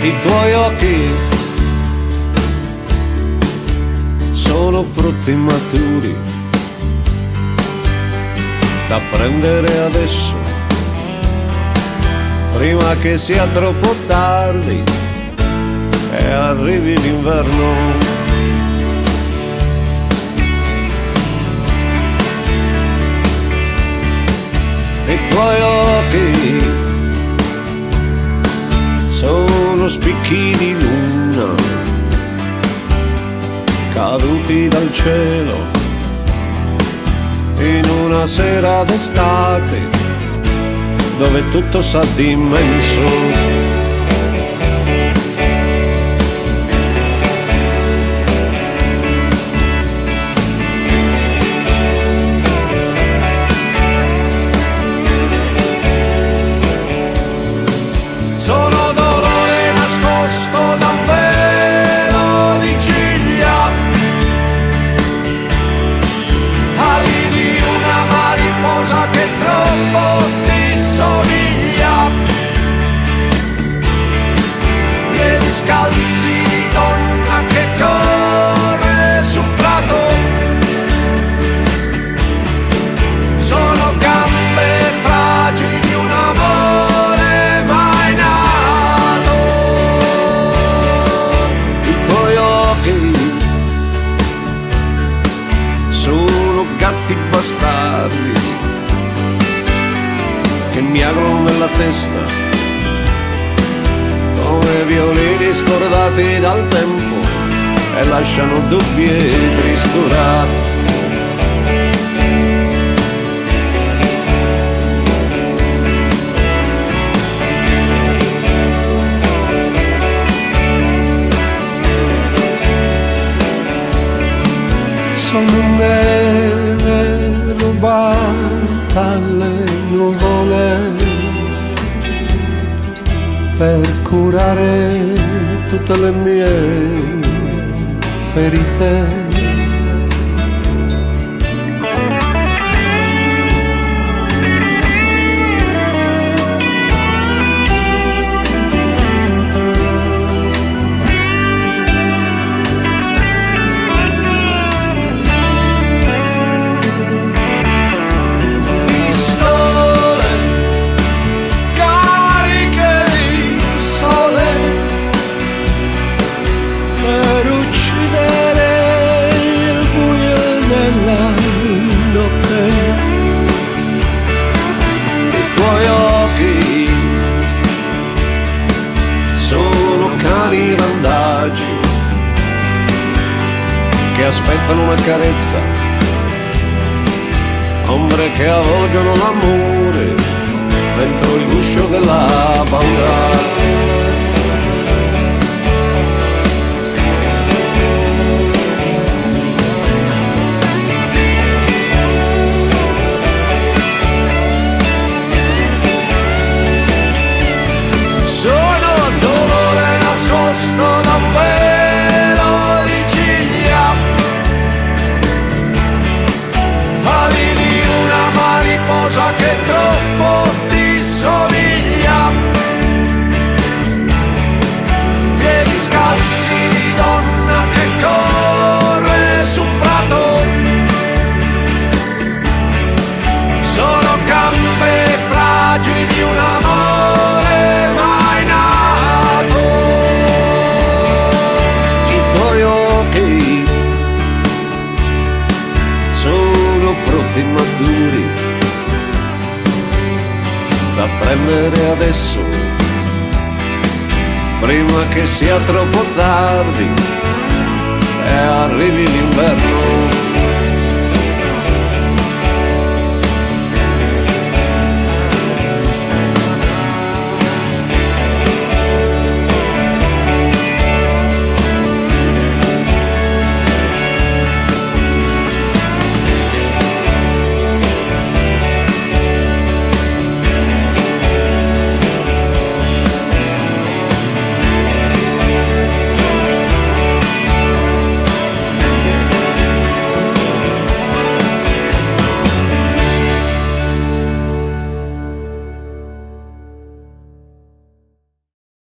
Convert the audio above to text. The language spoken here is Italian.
I tuoi occhi sono frutti maturi da prendere adesso, prima che sia troppo tardi e arrivi l'inverno. I tuoi occhi sono spicchi di luna caduti dal cielo in una sera d'estate dove tutto sa di immenso. Sono dolore nascosto da un velo di ciglia, ali di una mariposa che troppo ti somiglia, piedi scalzi di donna che corre su un prato, sono gambe fragili di un amore mai nato. I tuoi occhi sono gatti bastardi che miagrano nella testa come violini scordati dal tempo e lasciano dubbi e tristurati. Sono neve rubata alle nuvole per curare tutte le mie ferite. Che aspettano una carezza, ombre che avvolgono l'amore dentro il guscio della paura. Sono dolore nascosto da un velo di ciglia, ali di una mariposa che troppo ti somiglia, piedi scalzi di donna che corre su un prato, sono gambe fragili di un amore mai nato. I tuoi occhi sono frutti maturi da prendere adesso, prima che sia troppo tardi e arrivi l'inverno.